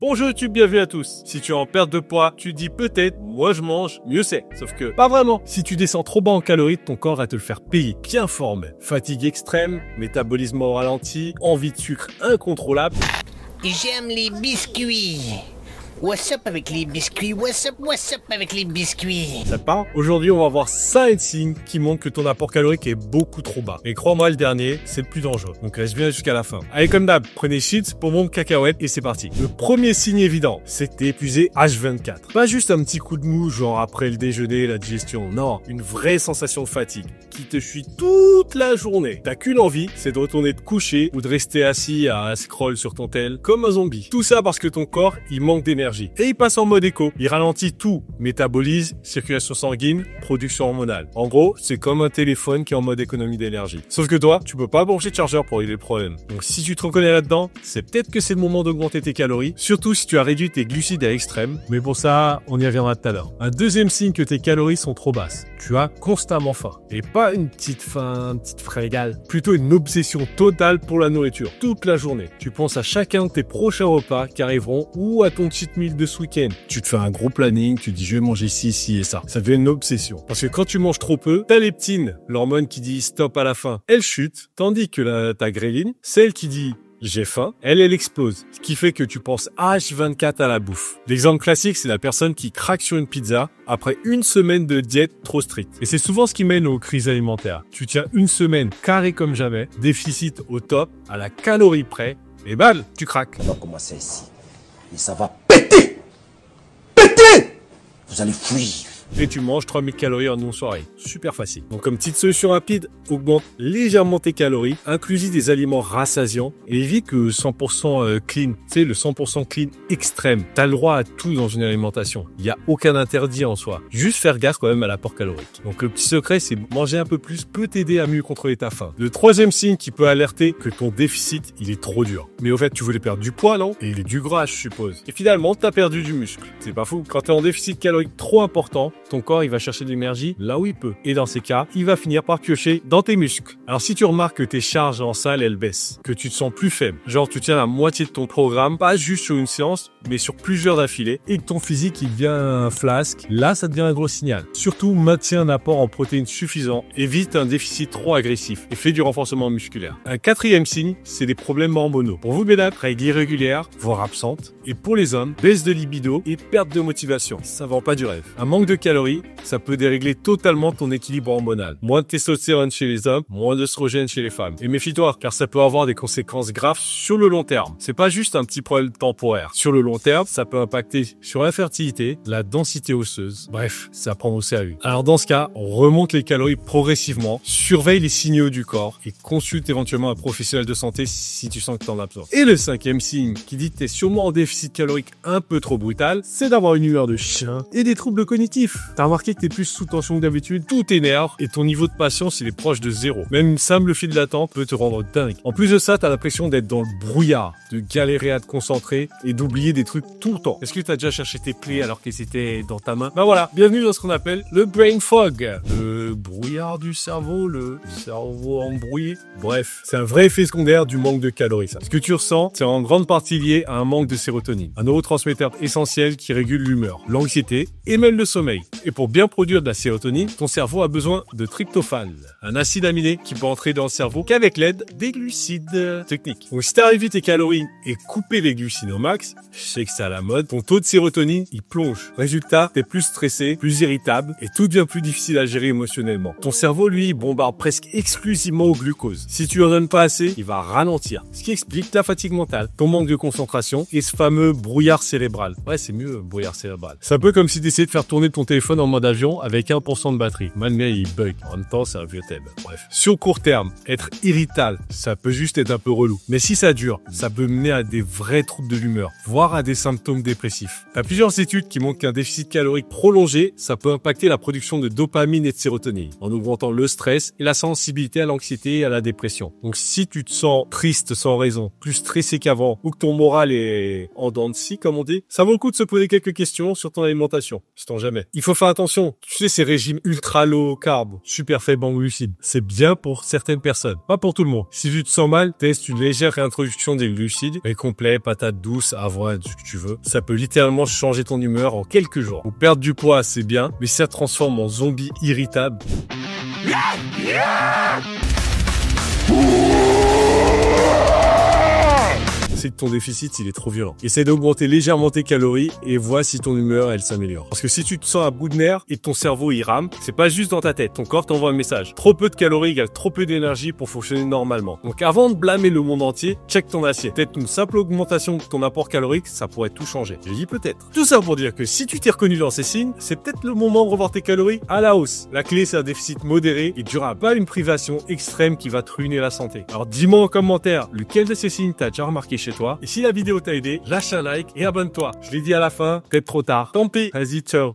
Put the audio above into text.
Bonjour YouTube, bienvenue à tous. Si tu es en perte de poids, tu dis peut-être, moi je mange, mieux c'est. Sauf que, pas vraiment. Si tu descends trop bas en calories, ton corps va te le faire payer. Bien formé. Fatigue extrême, métabolisme au ralenti, envie de sucre incontrôlable. J'aime les biscuits. What's up avec les biscuits? What's up avec les biscuits? Ça te parle? Aujourd'hui, on va voir 5 signes qui montrent que ton apport calorique est beaucoup trop bas. Et crois-moi, le dernier, c'est le plus dangereux. Donc reste bien jusqu'à la fin. Allez, comme d'hab, prenez shit, bonbons, cacahuètes et c'est parti. Le premier signe évident, c'est que t'es épuisé H24. Pas juste un petit coup de mou, genre après le déjeuner, la digestion. Non, une vraie sensation de fatigue qui te suit toute la journée. T'as qu'une envie, c'est de retourner te coucher ou de rester assis à scroll sur ton tel comme un zombie. Tout ça parce que ton corps, il manque d'énergie. Et il passe en mode éco. Il ralentit tout. Métabolise, circulation sanguine, production hormonale. En gros, c'est comme un téléphone qui est en mode économie d'énergie. Sauf que toi, tu peux pas brancher de chargeur pour régler le problème. Donc si tu te reconnais là-dedans, c'est peut-être que c'est le moment d'augmenter tes calories. Surtout si tu as réduit tes glucides à l'extrême. Mais pour ça, on y reviendra tout à l'heure. Un deuxième signe que tes calories sont trop basses. Tu as constamment faim. Et pas une petite faim, une petite frégale. Plutôt une obsession totale pour la nourriture. Toute la journée. Tu penses à chacun de tes prochains repas qui arriveront ou à ton cheat meal de ce week-end. Tu te fais un gros planning, tu dis je vais manger ci et ça. Ça devient une obsession. Parce que quand tu manges trop peu, ta leptine, l'hormone qui dit stop à la faim, elle chute. Tandis que ta gréline, celle qui dit j'ai faim, elle explose. Ce qui fait que tu penses H24 à la bouffe. L'exemple classique, c'est la personne qui craque sur une pizza après une semaine de diète trop stricte. Et c'est souvent ce qui mène aux crises alimentaires. Tu tiens une semaine carré comme jamais, déficit au top, à la calorie près, et balle, tu craques. On va commencer ici. Et ça va péter! Péter! Vous allez fuir. Et tu manges 3000 calories en une soirée. Super facile. Donc comme petite solution rapide, augmente légèrement tes calories, inclus des aliments rassasiants et évite que 100% clean, tu sais, le 100% clean extrême. T'as le droit à tout dans une alimentation. Il n'y a aucun interdit en soi. Juste faire gaffe quand même à l'apport calorique. Donc le petit secret, c'est manger un peu plus peut t'aider à mieux contrôler ta faim. Le troisième signe qui peut alerter que ton déficit, il est trop dur. Mais au fait, tu voulais perdre du poids, non? Et il est du gras, je suppose. Et finalement, t'as perdu du muscle. C'est pas fou. Quand t'es en déficit calorique trop important, ton corps, il va chercher de l'énergie là où il peut. Et dans ces cas, il va finir par piocher dans tes muscles. Alors si tu remarques que tes charges en salle, elles baissent, que tu te sens plus faible, genre tu tiens la moitié de ton programme, pas juste sur une séance, mais sur plusieurs d'affilée, et que ton physique, il devient un flasque, là, ça devient un gros signal. Surtout, maintiens un apport en protéines suffisant, évite un déficit trop agressif et fais du renforcement musculaire. Un quatrième signe, c'est des problèmes hormonaux. Pour vous, mesdames, règles irrégulières, voire absentes. Et pour les hommes, baisse de libido et perte de motivation. Ça vend pas du rêve. Un manque de calories, ça peut dérégler totalement ton équilibre hormonal. Moins de testostérone chez les hommes, moins d'œstrogène chez les femmes. Et méfie-toi, car ça peut avoir des conséquences graves sur le long terme. C'est pas juste un petit problème temporaire. Sur le long terme, ça peut impacter sur la fertilité, la densité osseuse. Bref, c'est à prendre au sérieux. Alors dans ce cas, on remonte les calories progressivement, surveille les signaux du corps et consulte éventuellement un professionnel de santé si tu sens que t'en as besoin. Et le cinquième signe qui dit que t'es sûrement en déficit calorique un peu trop brutal, c'est d'avoir une humeur de chien et des troubles cognitifs. T'as remarqué que t'es plus sous tension que d'habitude, tout t'énerve et ton niveau de patience il est proche de zéro. Même une simple file d'attente peut te rendre dingue. En plus de ça, t'as l'impression d'être dans le brouillard, de galérer à te concentrer et d'oublier des trucs tout le temps. Est-ce que t'as déjà cherché tes plaies alors qu'elles étaient dans ta main? Ben voilà, bienvenue dans ce qu'on appelle le brain fog. Le brouillard du cerveau, le cerveau embrouillé. Bref, c'est un vrai effet secondaire du manque de calories ça. Ce que tu ressens, c'est en grande partie lié à un manque de sérotonine, un neurotransmetteur essentiel qui régule l'humeur, l'anxiété et même le sommeil. Et pour bien produire de la sérotonine, ton cerveau a besoin de tryptophane, un acide aminé qui peut entrer dans le cerveau qu'avec l'aide des glucides. Technique. Donc si t'as réduit tes calories et coupé les glucides au max, je sais que c'est à la mode, ton taux de sérotonine, il plonge. Résultat, t'es plus stressé, plus irritable et tout devient plus difficile à gérer émotionnellement. Ton cerveau, lui, bombarde presque exclusivement au glucose. Si tu en donnes pas assez, il va ralentir. Ce qui explique ta fatigue mentale, ton manque de concentration et ce fameux brouillard cérébral. Ouais, c'est mieux, brouillard cérébral. C'est un peu comme si t'essayais de faire tourner ton téléphone en mode avion avec 1% de batterie. Malgré, il bug. En même temps, c'est un vieux thème. Bref. Sur le court terme, être irritable, ça peut juste être un peu relou. Mais si ça dure, ça peut mener à des vrais troubles de l'humeur, voire à des symptômes dépressifs. T'as plusieurs études qui montrent qu'un déficit calorique prolongé, ça peut impacter la production de dopamine et de sérotonine, en augmentant le stress et la sensibilité à l'anxiété et à la dépression. Donc si tu te sens triste sans raison, plus stressé qu'avant, ou que ton moral est en dents de scie, comme on dit, ça vaut le coup de se poser quelques questions sur ton alimentation. Sait-on jamais. Il faut faire faire attention. Tu sais, ces régimes ultra low carb, super faibles en glucides, c'est bien pour certaines personnes, pas pour tout le monde. Si tu te sens mal, teste une légère réintroduction des glucides, riz complet, patates douces, avoine, ce que tu veux. Ça peut littéralement changer ton humeur en quelques jours. Pour perdre du poids, c'est bien, mais si ça te transforme en zombie irritable, c'est que ton déficit, il est trop violent. Essaie d'augmenter légèrement tes calories et vois si ton humeur, elle s'améliore. Parce que si tu te sens à bout de nerfs et ton cerveau, il rame, c'est pas juste dans ta tête. Ton corps t'envoie un message. Trop peu de calories égale trop peu d'énergie pour fonctionner normalement. Donc avant de blâmer le monde entier, check ton assiette. Peut-être une simple augmentation de ton apport calorique, ça pourrait tout changer. Je dis peut-être. Tout ça pour dire que si tu t'es reconnu dans ces signes, c'est peut-être le moment de revoir tes calories à la hausse. La clé, c'est un déficit modéré et durable, pas une privation extrême qui va te ruiner la santé. Alors dis-moi en commentaire lequel de ces signes t'as déjà remarqué chez toi. Et si la vidéo t'a aidé, lâche un like et abonne-toi. Je l'ai dit à la fin, peut-être trop tard. Tant pis, vas-y, ciao.